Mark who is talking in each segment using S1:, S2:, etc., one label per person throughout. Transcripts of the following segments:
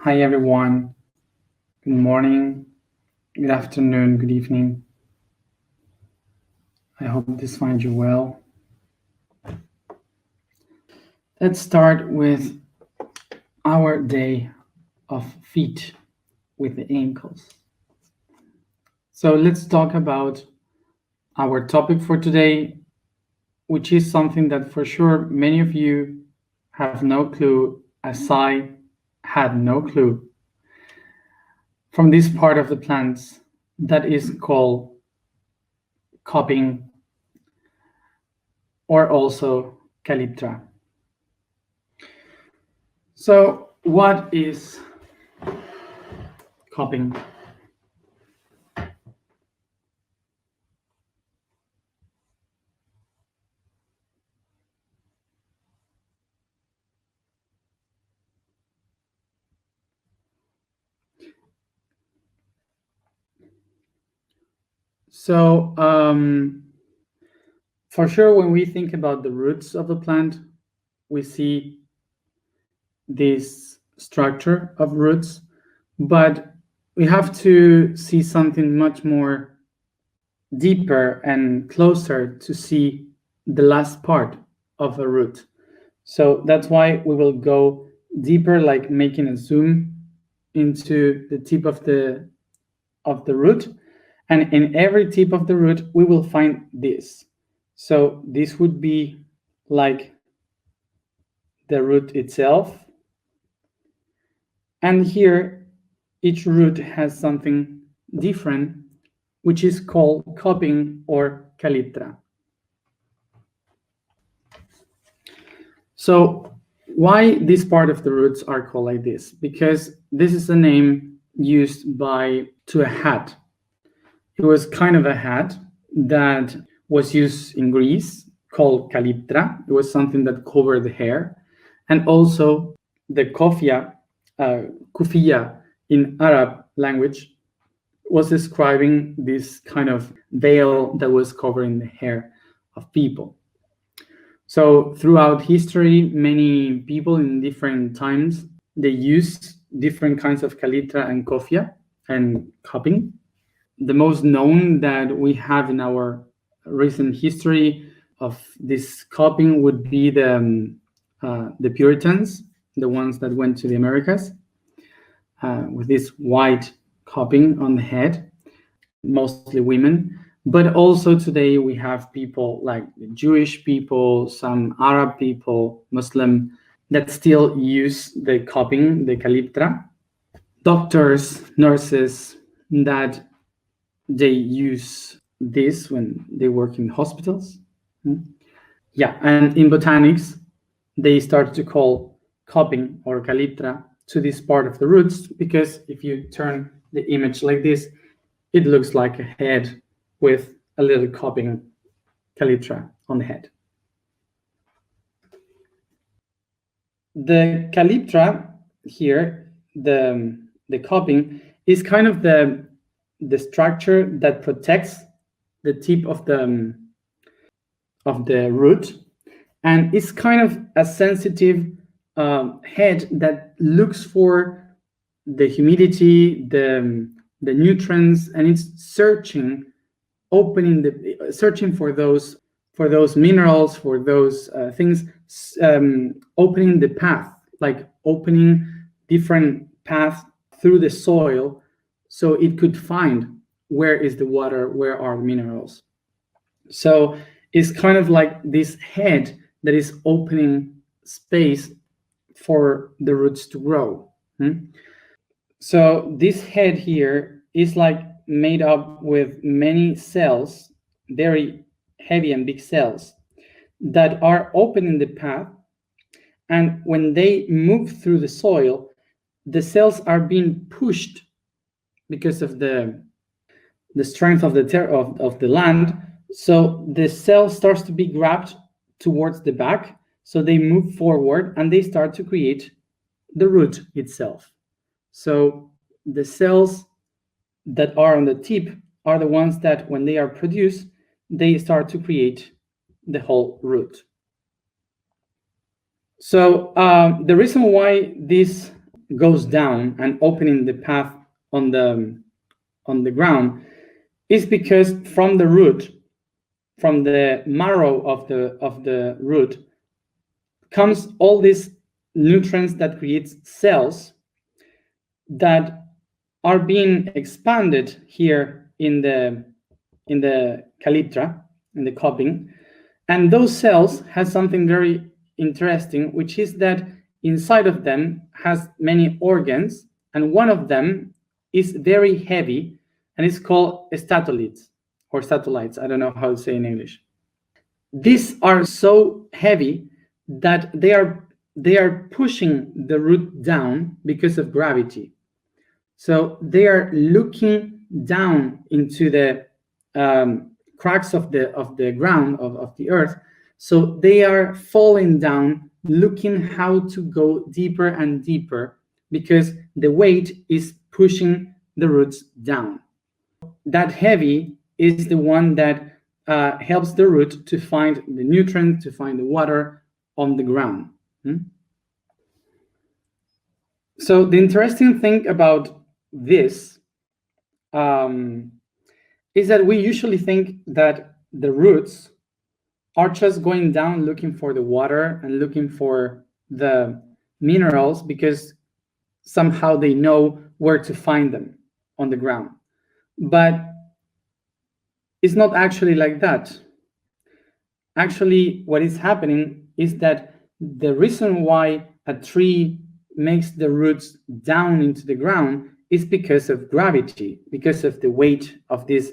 S1: Hi everyone. Good morning, good afternoon, good evening. I hope this finds you well. Let's start with our day of feet with the ankles. So let's talk about our topic for today, which is something that for sure many of you have no clue, as I had no clue, from this part of the plants that is called coping or also calyptra. So, what is coping? So, for sure, when we think about the roots of the plant, we see this structure of roots, but we have to see something much more deeper and closer to see the last part of a root. So that's why we will go deeper, like making a zoom into the tip of the root, and in every tip of the root we will find this. So this would be like the root itself, and here each root has something different, which is called coping or calyptra. So why this part of the roots are called like this? Because this is a name used by to a hat. It was kind of a hat that was used in Greece called calyptra. It was something that covered the hair. And also the kufiya in Arab language was describing this kind of veil that was covering the hair of people. So throughout history, many people in different times, they used different kinds of calyptra and kofia and cupping. The most known that we have in our recent history of this cupping would be the Puritans, the ones that went to the Americas, with this white cupping on the head, mostly women. But also today we have people like Jewish people, some Arab people, Muslim, that still use the cupping, the calyptra. Doctors, nurses that they use this when they work in hospitals. Yeah, and in botanics, they start to call cupping or calyptra to this part of the roots because if you turn the image like this, it looks like a head with a little cupping calyptra on the head. The calyptra here, the cupping, is kind of the structure that protects the tip of the root, and it's kind of a sensitive head that looks for the humidity, the nutrients, and it's searching, searching for those minerals, for those things, opening the path, like opening different paths through the soil, so it could find where is the water, where are minerals. So it's kind of like this head that is opening space for the roots to grow. So this head here is like made up with many cells, very heavy and big cells that are opening the path. And when they move through the soil, the cells are being pushed because of the strength of the land. So the cell starts to be grabbed towards the back. So they move forward and they start to create the root itself. So the cells that are on the tip are the ones that when they are produced, they start to create the whole root. So the reason why this goes down and opening the path on the ground is because from the root, from the marrow of the root, comes all these nutrients that creates cells that are being expanded here in the calyptra, in the coping. And those cells has something very interesting, which is that inside of them has many organs, and one of them is very heavy, and it's called statolites or satellites. I don't know how to say in English. These are so heavy that they are pushing the root down because of gravity. So they are looking down into the cracks of the ground of the earth. So they are falling down, looking how to go deeper and deeper because the weight is pushing the roots down. That heavy is the one that helps the root to find the nutrient, to find the water on the ground. So the interesting thing about this is that we usually think that the roots are just going down looking for the water and looking for the minerals because somehow they know where to find them on the ground. But it's not actually like that. Actually, what is happening is that the reason why a tree makes the roots down into the ground is because of gravity, because of the weight of this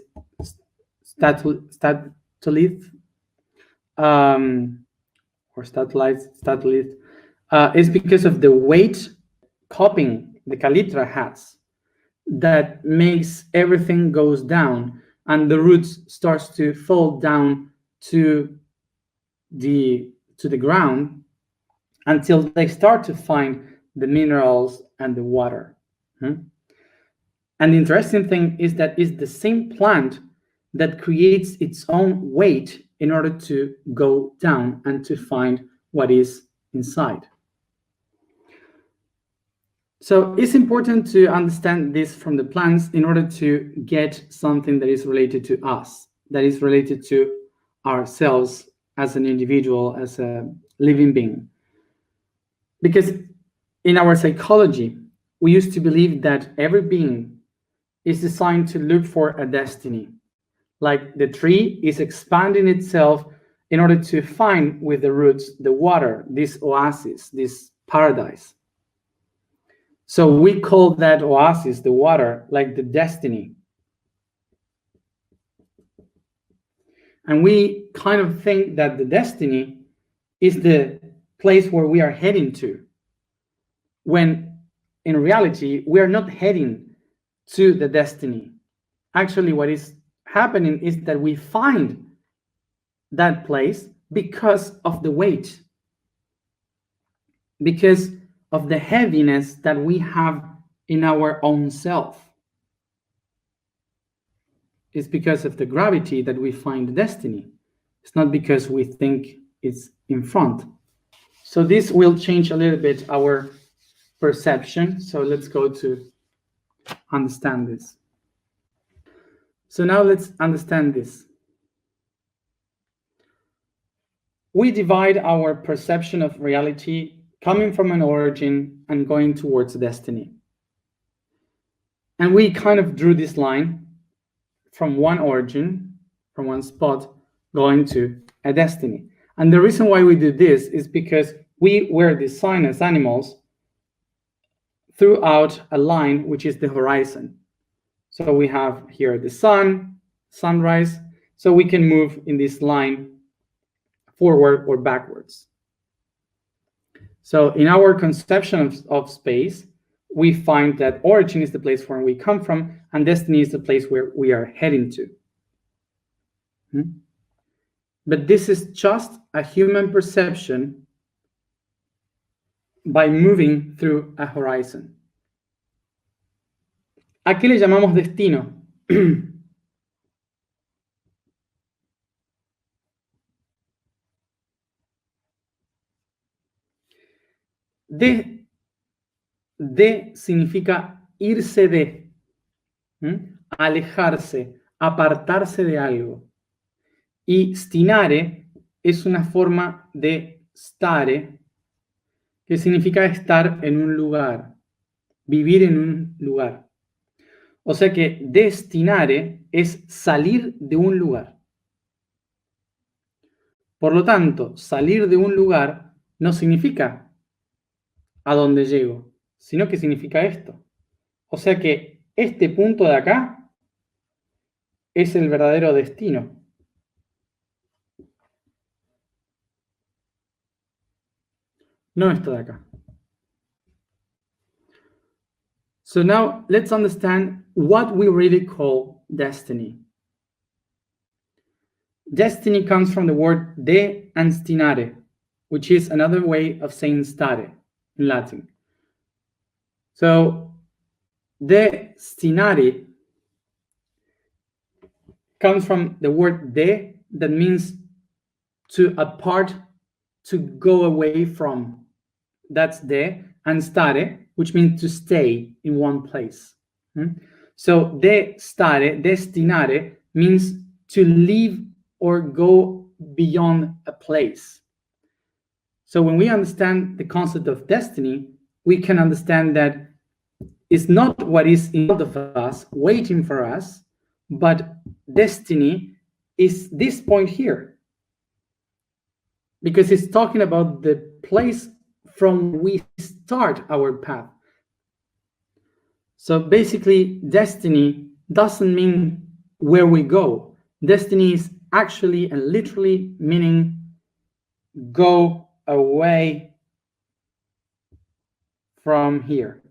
S1: statolith, or statolith, is because of the weight coping the calyptra has that makes everything goes down and the roots starts to fall down to the ground until they start to find the minerals and the water. And the interesting thing is that it's the same plant that creates its own weight in order to go down and to find what is inside. So it's important to understand this from the plants in order to get something that is related to us, that is related to ourselves as an individual, as a living being. Because in our psychology, we used to believe that every being is designed to look for a destiny. Like the tree is expanding itself in order to find with the roots the water, this oasis, this paradise. So we call that oasis, the water, like the destiny. And we kind of think that the destiny is the place where we are heading to, when in reality, we are not heading to the destiny. Actually, what is happening is that we find that place because of the weight, because of the heaviness that we have in our own self. It's because of the gravity that we find the destiny. It's not because we think it's in front. So this will change a little bit our perception. So let's go to understand this. So now let's understand this. We divide our perception of reality coming from an origin and going towards destiny. And we kind of drew this line from one origin, from one spot, going to a destiny. And the reason why we do this is because we were designed as animals throughout a line, which is the horizon. So we have here the sun, sunrise, so we can move in this line forward or backwards. So in our conception of space, we find that origin is the place where we come from, and destiny is the place where we are heading to. But this is just a human perception by moving through a horizon. ¿A qué le llamamos destino? De significa irse de, alejarse, apartarse de algo. Y stinare es una forma de stare, que significa estar en un lugar, vivir en un lugar. O sea que destinare es salir de un lugar. Por lo tanto, salir de un lugar no significa a dónde llego, sino que significa esto. O sea que este punto de acá es el verdadero destino. No esto de acá. So now let's understand what we really call destiny. Destiny comes from the word de and stinare, which is another way of saying stare in Latin. So destinare comes from the word de, that means to apart, to go away from. That's de, and stare, which means to stay in one place. So destinare means to leave or go beyond a place. So when we understand the concept of destiny, we can understand that it's not what is in front of us waiting for us, but destiny is this point here, because it's talking about the place from where we start our path. So basically, destiny doesn't mean where we go. Destiny is actually and literally meaning go away from here.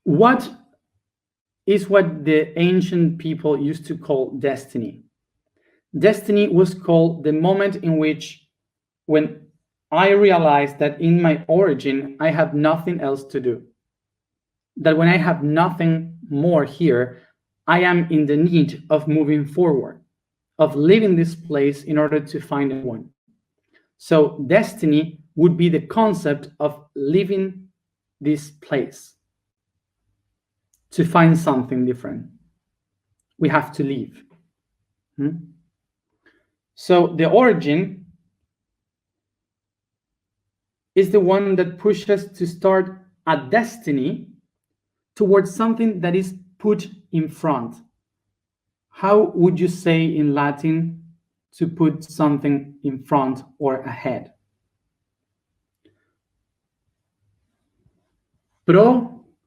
S1: What is what the ancient people used to call destiny? Destiny was called the moment in which, when I realized that in my origin, I have nothing else to do. That when I have nothing more here, I am in the need of moving forward, of leaving this place in order to find a one. So destiny would be the concept of leaving this place to find something different. We have to leave. So the origin is the one that pushes us to start a destiny towards something that is put in front. How would you say in Latin to put something in front or ahead? Proposito.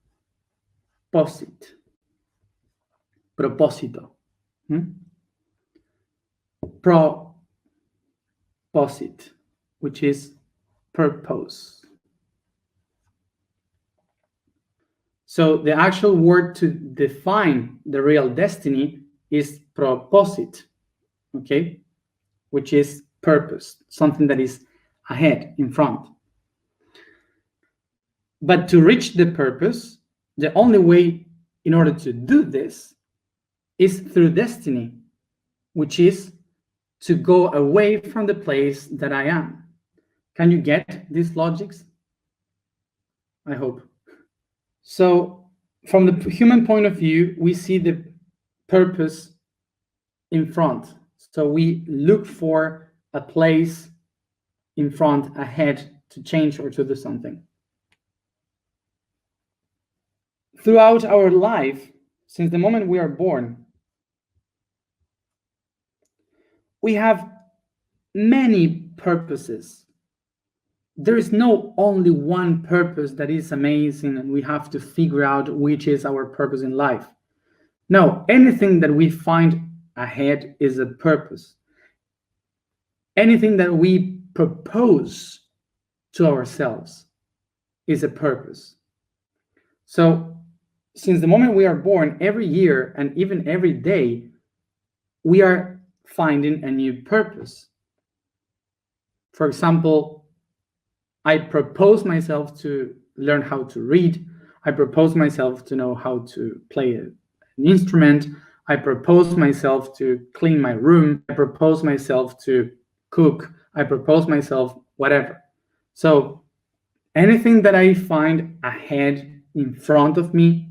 S1: Proposite, which is purpose. So the actual word to define the real destiny is proposite, okay? Which is purpose, something that is ahead, in front. But to reach the purpose, the only way in order to do this is through destiny, which is to go away from the place that I am. Can you get these logics? I hope. So from the human point of view, we see the purpose in front. So we look for a place in front, ahead, to change or to do something. Throughout our life, since the moment we are born, we have many purposes. There is no only one purpose that is amazing and we have to figure out which is our purpose in life. No, anything that we find ahead is a purpose. Anything that we propose to ourselves is a purpose. So since the moment we are born, every year and even every day, we are finding a new purpose. For example, I propose myself to learn how to read. I propose myself to know how to play an instrument. I propose myself to clean my room. I propose myself to cook. I propose myself whatever. So anything that I find ahead in front of me,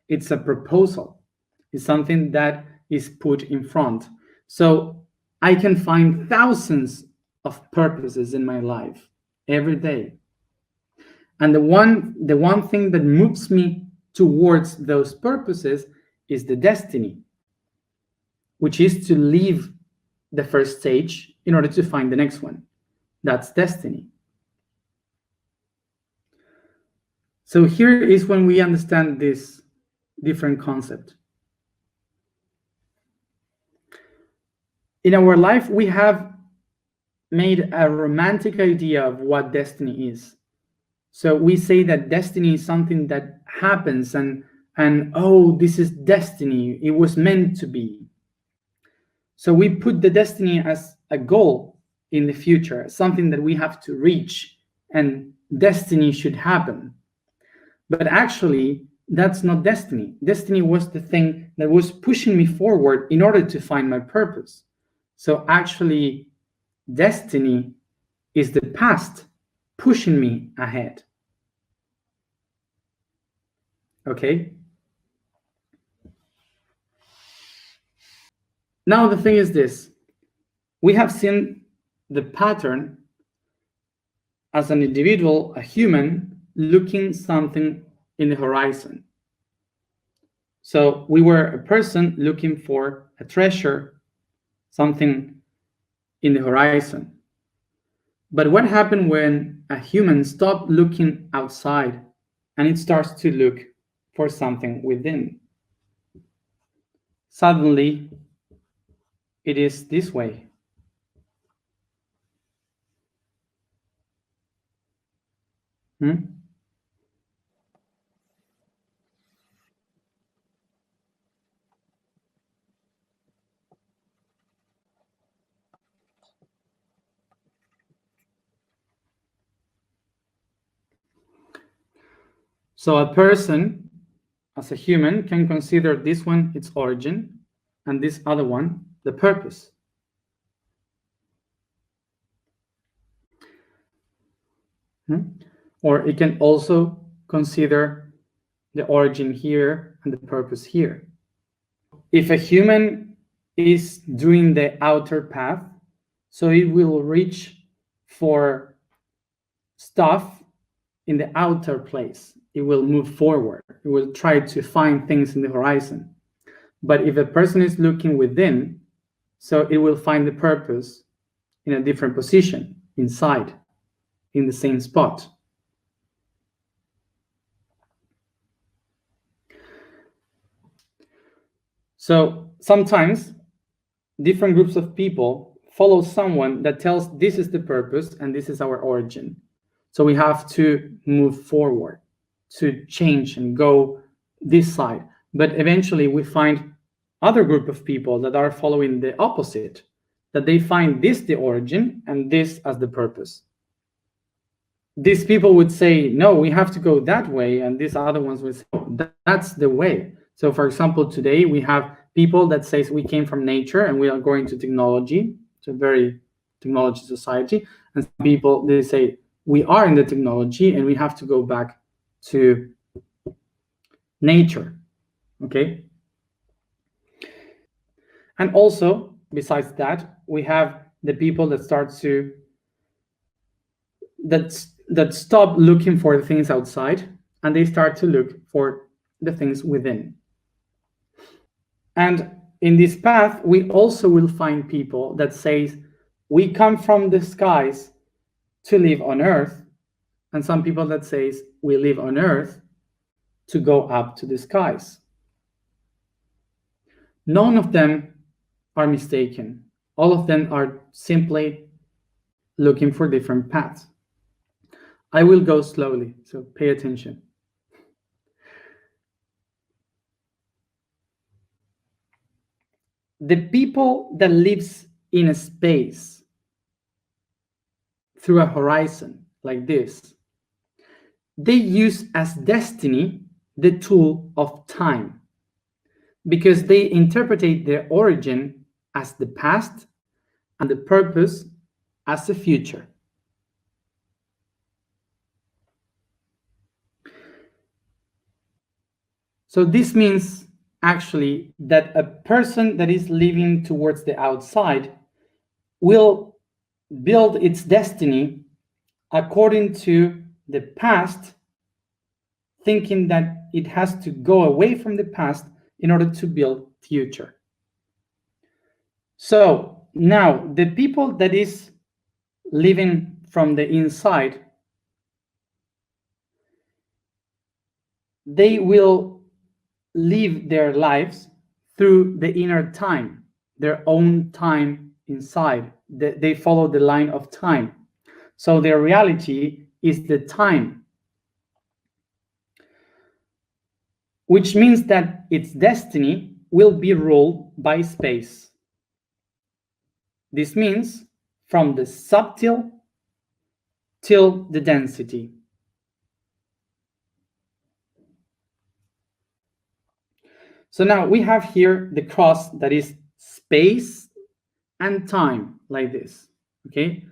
S1: it's a proposal. It's something that is put in front. So I can find thousands of purposes in my life every day. And the one thing that moves me towards those purposes is the destiny, which is to leave the first stage in order to find the next one. That's destiny. So here is when we understand this different concept. In our life, we have made a romantic idea of what destiny is. So we say that destiny is something that happens and oh, this is destiny. It was meant to be. So we put the destiny as a goal in the future, something that we have to reach, and destiny should happen. But actually, that's not destiny. Destiny was the thing that was pushing me forward in order to find my purpose. So actually, destiny is the past pushing me ahead. Okay? Now the thing is this. We have seen the pattern as an individual, a human, looking something in the horizon. So we were a person looking for a treasure, something in the horizon. But what happened when a human stopped looking outside and it starts to look for something within? Suddenly, it is this way. So a person, as a human, can consider this one its origin and this other one the purpose. Or it can also consider the origin here and the purpose here. If a human is doing the outer path, so it will reach for stuff in the outer place. It will move forward. It will try to find things in the horizon. But if a person is looking within, so it will find the purpose in a different position, inside, in the same spot. So sometimes different groups of people follow someone that tells this is the purpose and this is our origin. So we have to move forward, to change and go this side. But eventually we find other group of people that are following the opposite, that they find this the origin and this as the purpose. These people would say, no, we have to go that way. And these other ones would say, oh, that's the way. So for example, today we have people that says we came from nature and we are going to technology. It's a very technology society. And some people, they say, we are in the technology and we have to go back to nature, okay? And also, besides that, we have the people that start to, that stop looking for the things outside and they start to look for the things within. And in this path, we also will find people that say, we come from the skies to live on earth, and some people that says we live on earth to go up to the skies. None of them are mistaken. All of them are simply looking for different paths. I will go slowly, so pay attention. The people that lives in a space through a horizon like this, they use as destiny the tool of time, because they interpret their origin as the past and the purpose as a future. So this means actually that a person that is living towards the outside will build its destiny according to the past, thinking that it has to go away from the past in order to build future. So now the people that is living from the inside, they will live their lives through the inner time, their own time inside. They follow the line of time. So their reality is the time, which means that its destiny will be ruled by space. This means from the subtle till the density. So now we have here the cross that is space and time, like this, okay?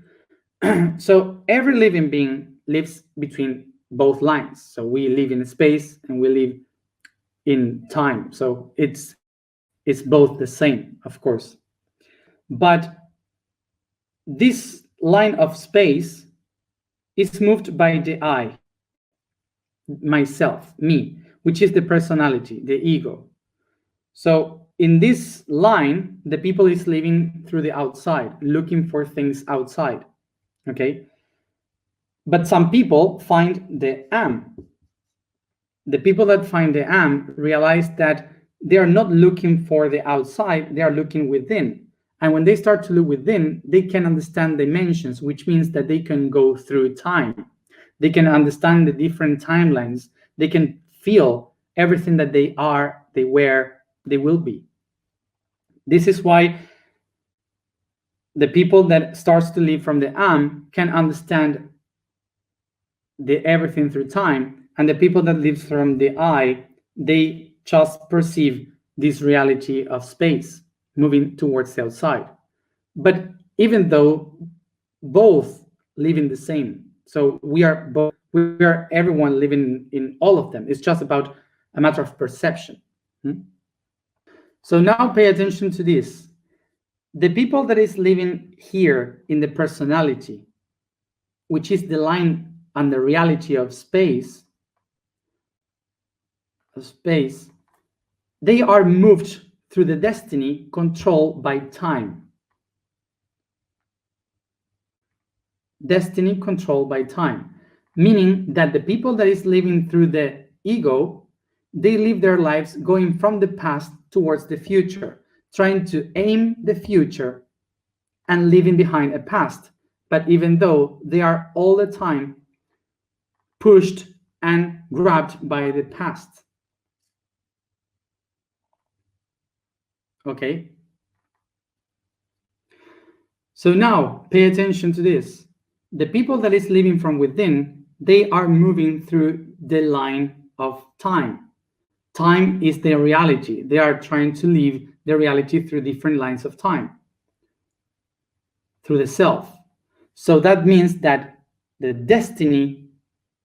S1: So every living being lives between both lines. So we live in space and we live in time. So it's both the same, of course. But this line of space is moved by the I, myself, me, which is the personality, the ego. So in this line, the people is living through the outside, looking for things outside, okay? But some people find the am. The people that find the am realize that they are not looking for the outside, they are looking within. And when they start to look within, they can understand dimensions, which means that they can go through time. They can understand the different timelines. They can feel everything that they are, they were, they will be. This is why the people that starts to live from the am can understand the everything through time, and the people that live from the I, they just perceive this reality of space moving towards the outside. But even though both live in the same, so we are everyone living in all of them. It's just about a matter of perception. So now pay attention to this. The people that is living here in the personality, which is the line and the reality of space, they are moved through the destiny controlled by time. Destiny controlled by time, meaning that the people that is living through the ego, they live their lives going from the past towards the future, trying to aim the future and leaving behind a past. But even though they are all the time pushed and grabbed by the past. Okay? So now pay attention to this. The people that is living from within, they are moving through the line of time. Time is their reality. They are trying to live their reality through different lines of time, through the self. So that means that the destiny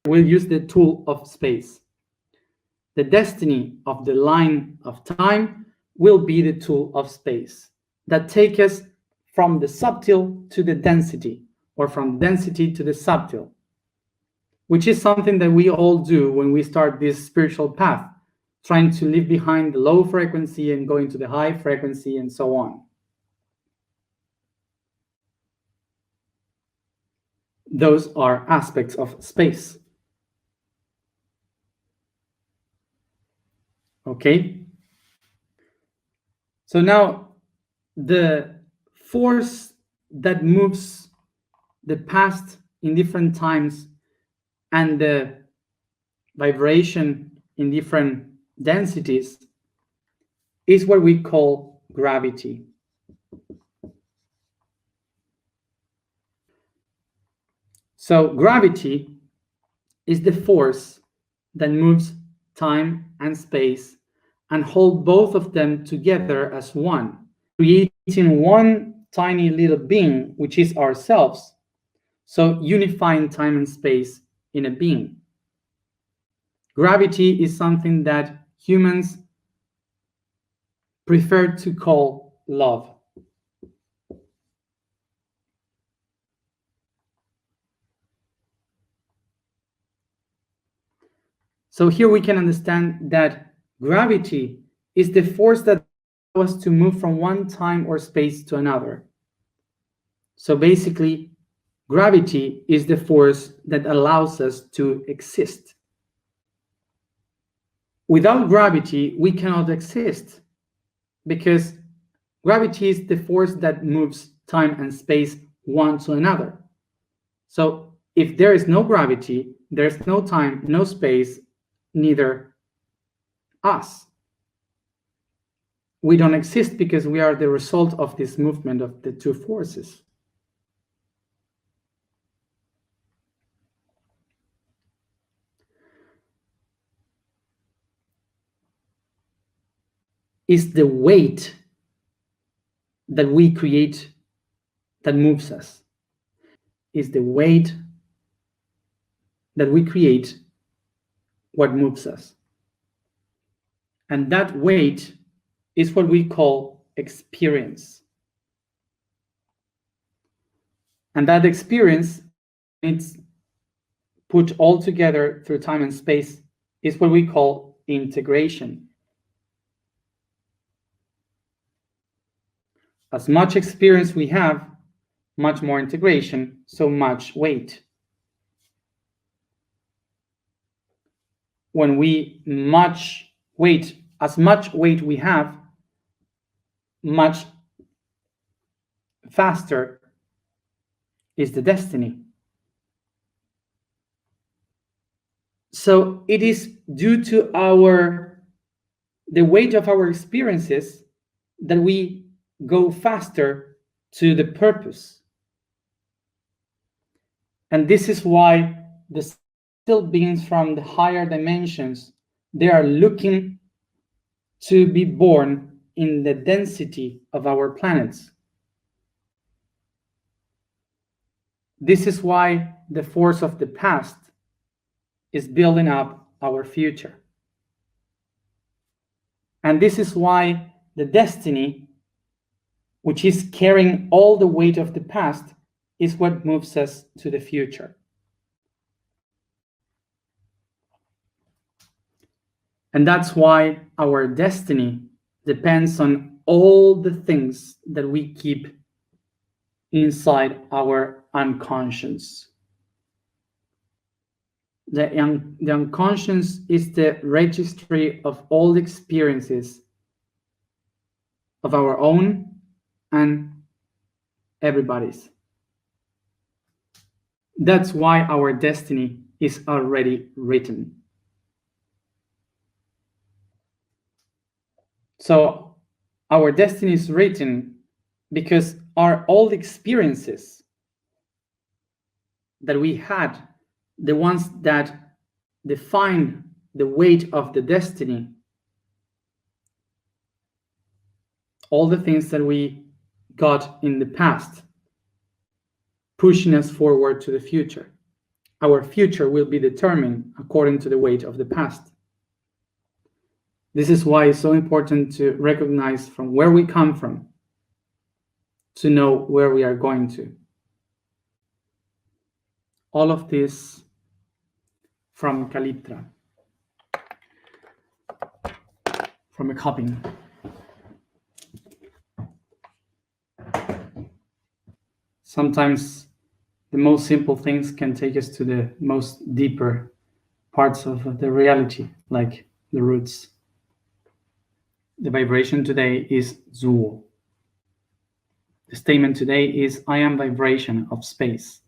S1: will use the tool of space. The destiny of the line of time will be the tool of space that takes us from the subtle to the density, or from density to the subtle, which is something that we all do when we start this spiritual path, trying to leave behind the low frequency and going to the high frequency and so on. Those are aspects of space. Okay? So now the force that moves the past in different times and the vibration in different densities is what we call gravity. So gravity is the force that moves time and space and hold both of them together as one, creating one tiny little being, which is ourselves. So unifying time and space in a being. Gravity is something that humans prefer to call love. So here we can understand that gravity is the force that allows us to move from one time or space to another. So basically, gravity is the force that allows us to exist. Without gravity, we cannot exist, because gravity is the force that moves time and space one to another. So if there is no gravity, there's no time, no space, neither us. We don't exist because we are the result of this movement of the two forces. It's the weight that we create that moves us. It's the weight that we create what moves us. And that weight is what we call experience. And that experience, it's put all together through time and space, is what we call integration. As much experience we have, much more integration, so much weight. When we as much weight we have, much faster is the destiny. So it is due to the weight of our experiences that we go faster to the purpose. And this is why the still beings from the higher dimensions, they are looking to be born in the density of our planets. This is why the force of the past is building up our future. And this is why the destiny, which is carrying all the weight of the past, is what moves us to the future. And that's why our destiny depends on all the things that we keep inside our unconscious. The unconscious is the registry of all the experiences of our own and everybody's. That's why our destiny is already written. So our destiny is written because all the experiences that we had, the ones that define the weight of the destiny, all the things that we got in the past, pushing us forward to the future. Our future will be determined according to the weight of the past. This is why it's so important to recognize from where we come from, to know where we are going to. All of this from Calyptra, from a COPING. Sometimes the most simple things can take us to the most deeper parts of the reality, like the roots. The vibration today is Zuo. The statement today is, I am vibration of space.